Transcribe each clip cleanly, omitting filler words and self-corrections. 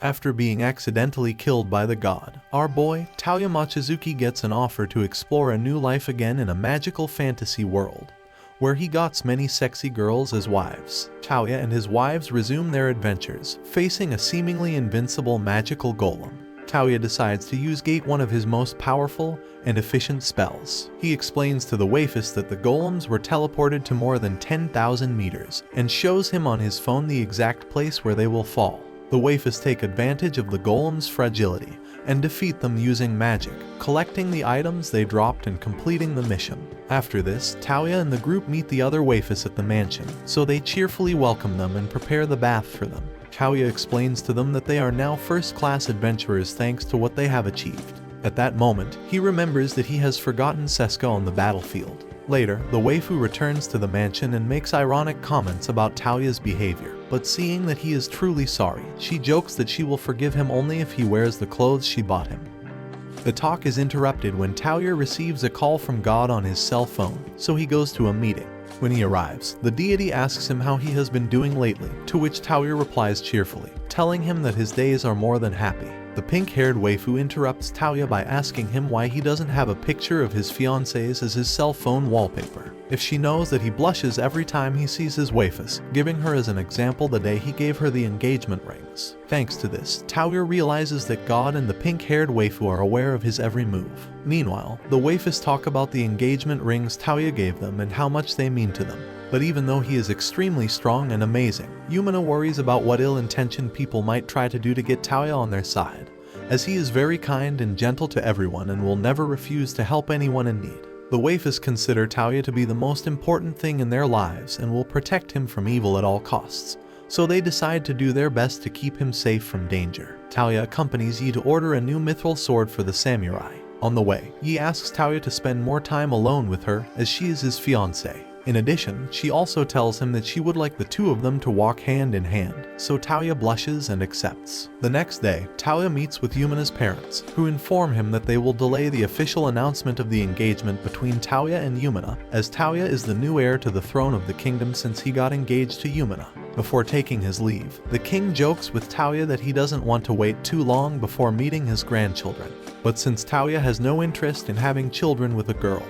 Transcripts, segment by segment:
After being accidentally killed by the god, our boy, Touya Mochizuki, gets an offer to explore a new life again in a magical fantasy world, where he got many sexy girls as wives. Touya and his wives resume their adventures, facing a seemingly invincible magical golem. Touya decides to use Gate, one of his most powerful and efficient spells. He explains to the waifus that the golems were teleported to more than 10,000 meters, and shows him on his phone the exact place where they will fall. The waifus take advantage of the golem's fragility and defeat them using magic, collecting the items they dropped and completing the mission. After this, Touya and the group meet the other waifus at the mansion, so they cheerfully welcome them and prepare the bath for them. Touya explains to them that they are now first-class adventurers thanks to what they have achieved. At that moment, he remembers that he has forgotten Seska on the battlefield. Later, the waifu returns to the mansion and makes ironic comments about Touya's behavior, but seeing that he is truly sorry, she jokes that she will forgive him only if he wears the clothes she bought him. The talk is interrupted when Touya receives a call from God on his cell phone, so he goes to a meeting. When he arrives, the deity asks him how he has been doing lately, to which Touya replies cheerfully, telling him that his days are more than happy. The pink-haired waifu interrupts Touya by asking him why he doesn't have a picture of his fiancée as his cell phone wallpaper, if she knows that he blushes every time he sees his waifus, giving her as an example the day he gave her the engagement rings. Thanks to this, Touya realizes that God and the pink-haired waifu are aware of his every move. Meanwhile, the waifus talk about the engagement rings Touya gave them and how much they mean to them. But even though he is extremely strong and amazing, Yumina worries about what ill-intentioned people might try to do to get Touya on their side, as he is very kind and gentle to everyone and will never refuse to help anyone in need. The waifus consider Touya to be the most important thing in their lives and will protect him from evil at all costs, so they decide to do their best to keep him safe from danger. Touya accompanies Yi to order a new mithril sword for the samurai. On the way, Yi asks Touya to spend more time alone with her as she is his fiancée. In addition, she also tells him that she would like the two of them to walk hand in hand, so Touya blushes and accepts. The next day, Touya meets with Yumina's parents, who inform him that they will delay the official announcement of the engagement between Touya and Yumina, as Touya is the new heir to the throne of the kingdom since he got engaged to Yumina. Before taking his leave, the king jokes with Touya that he doesn't want to wait too long before meeting his grandchildren. But since Touya has no interest in having children with a girl,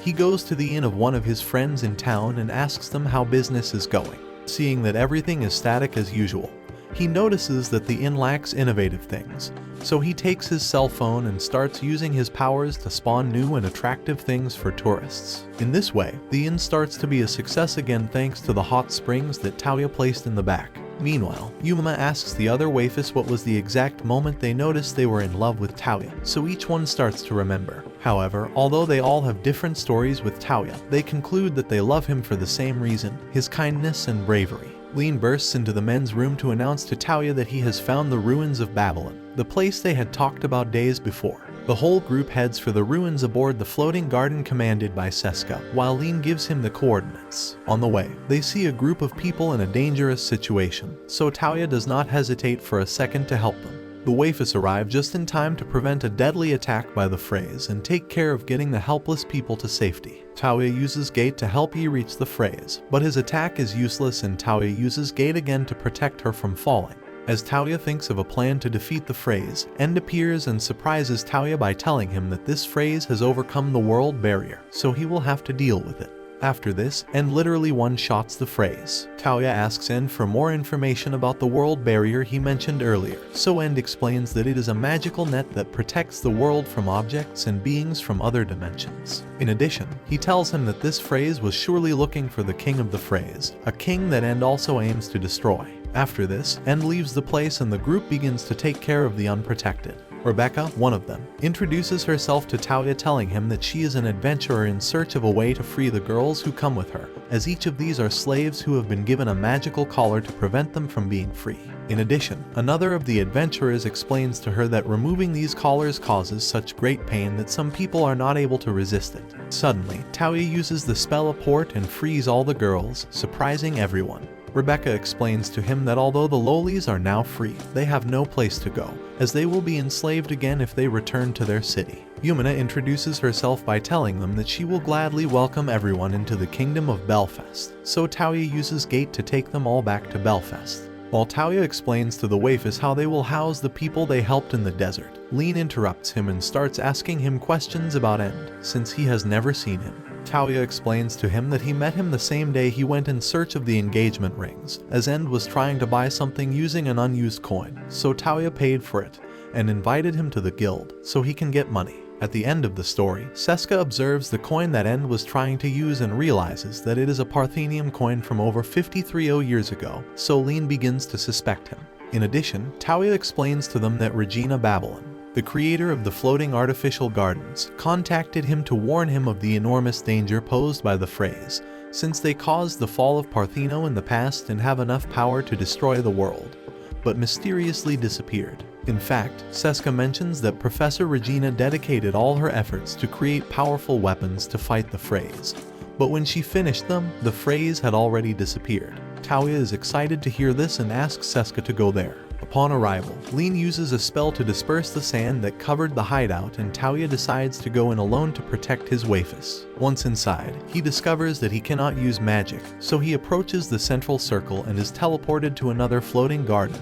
he goes to the inn of one of his friends in town and asks them how business is going. Seeing that everything is static as usual, he notices that the inn lacks innovative things, so he takes his cell phone and starts using his powers to spawn new and attractive things for tourists. In this way, the inn starts to be a success again thanks to the hot springs that Touya placed in the back. Meanwhile, Yuma asks the other waifus what was the exact moment they noticed they were in love with Touya, so each one starts to remember. However, although they all have different stories with Touya, they conclude that they love him for the same reason, his kindness and bravery. Lean bursts into the men's room to announce to Touya that he has found the ruins of Babylon, the place they had talked about days before. The whole group heads for the ruins aboard the floating garden commanded by Seska, while Lean gives him the coordinates. On the way, they see a group of people in a dangerous situation, so Touya does not hesitate for a second to help them. The waifus arrive just in time to prevent a deadly attack by the Phrase and take care of getting the helpless people to safety. Touya uses Gate to help Yi reach the Phrase, but his attack is useless and Touya uses Gate again to protect her from falling. As Touya thinks of a plan to defeat the Phrase, End appears and surprises Touya by telling him that this Phrase has overcome the world barrier, so he will have to deal with it. After this, End literally one-shots the Phrase. Touya asks End for more information about the world barrier he mentioned earlier, so End explains that it is a magical net that protects the world from objects and beings from other dimensions. In addition, he tells him that this Phrase was surely looking for the king of the Phrase, a king that End also aims to destroy. After this, End leaves the place and the group begins to take care of the unprotected. Rebecca, one of them, introduces herself to Touya, telling him that she is an adventurer in search of a way to free the girls who come with her, as each of these are slaves who have been given a magical collar to prevent them from being free. In addition, another of the adventurers explains to her that removing these collars causes such great pain that some people are not able to resist it. Suddenly, Touya uses the spell Apport and frees all the girls, surprising everyone. Rebecca explains to him that although the lowlies are now free, they have no place to go, as they will be enslaved again if they return to their city. Yumina introduces herself by telling them that she will gladly welcome everyone into the kingdom of Belfast, so Touya uses Gate to take them all back to Belfast. While Touya explains to the waifus how they will house the people they helped in the desert, Lean interrupts him and starts asking him questions about End, since he has never seen him. Touya explains to him that he met him the same day he went in search of the engagement rings, as End was trying to buy something using an unused coin, so Touya paid for it, and invited him to the guild, so he can get money. At the end of the story, Seska observes the coin that End was trying to use and realizes that it is a Parthenium coin from over 530 years ago, so Lean begins to suspect him. In addition, Touya explains to them that Regina Babylon, the creator of the floating artificial gardens, contacted him to warn him of the enormous danger posed by the phrase, since they caused the fall of Partheno in the past and have enough power to destroy the world, but mysteriously disappeared. In fact, Seska mentions that Professor Regina dedicated all her efforts to create powerful weapons to fight the phrase, but when she finished them, the phrase had already disappeared. Touya is excited to hear this and asks Seska to go there. Upon arrival, Lean uses a spell to disperse the sand that covered the hideout, and Touya decides to go in alone to protect his waifus. Once inside, he discovers that he cannot use magic, so he approaches the central circle and is teleported to another floating garden,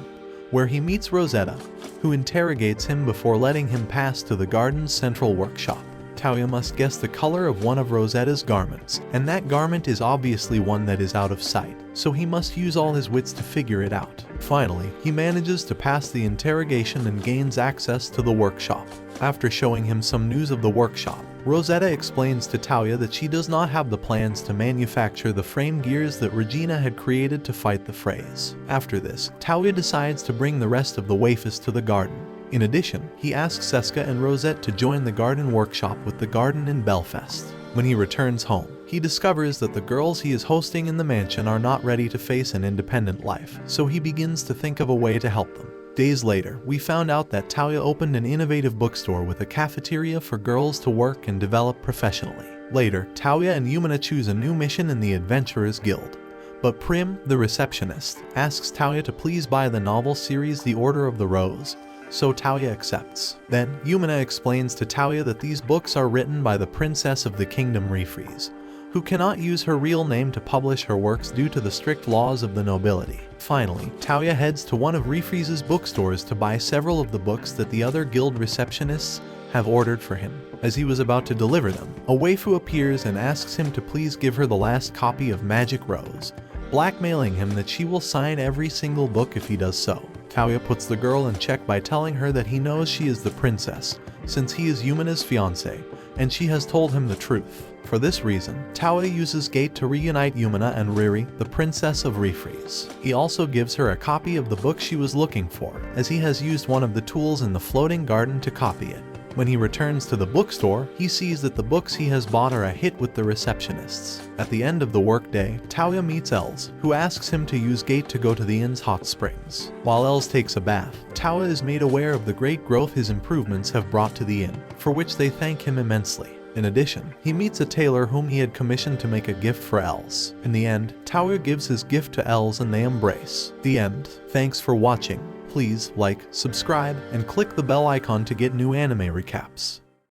where he meets Rosetta, who interrogates him before letting him pass to the garden's central workshop. Touya must guess the color of one of Rosetta's garments, and that garment is obviously one that is out of sight, so he must use all his wits to figure it out. Finally, he manages to pass the interrogation and gains access to the workshop. After showing him some news of the workshop, Rosetta explains to Touya that she does not have the plans to manufacture the frame gears that Regina had created to fight the phrase. After this, Touya decides to bring the rest of the waifus to the garden. In addition, he asks Seska and Rosette to join the garden workshop with the garden in Belfast. When he returns home, he discovers that the girls he is hosting in the mansion are not ready to face an independent life, so he begins to think of a way to help them. Days later, we found out that Touya opened an innovative bookstore with a cafeteria for girls to work and develop professionally. Later, Touya and Yumina choose a new mission in the Adventurers Guild. But Prim, the receptionist, asks Touya to please buy the novel series The Order of the Rose, so Touya accepts. Then, Yumina explains to Touya that these books are written by the Princess of the Kingdom Refreeze, who cannot use her real name to publish her works due to the strict laws of the nobility. Finally, Touya heads to one of Refreeze's bookstores to buy several of the books that the other guild receptionists have ordered for him. As he was about to deliver them, a waifu appears and asks him to please give her the last copy of Magic Rose, blackmailing him that she will sign every single book if he does so. Touya puts the girl in check by telling her that he knows she is the princess, since he is Yumina's fiancé, and she has told him the truth. For this reason, Touya uses Gate to reunite Yumina and Riri, the princess of Refreeze. He also gives her a copy of the book she was looking for, as he has used one of the tools in the floating garden to copy it. When he returns to the bookstore, he sees that the books he has bought are a hit with the receptionists. At the end of the workday, Touya meets Els, who asks him to use Gate to go to the inn's hot springs. While Els takes a bath, Touya is made aware of the great growth his improvements have brought to the inn, for which they thank him immensely. In addition, he meets a tailor whom he had commissioned to make a gift for Els. In the end, Touya gives his gift to Els and they embrace. The end. Thanks for watching. Please like, subscribe, and click the bell icon to get new anime recaps.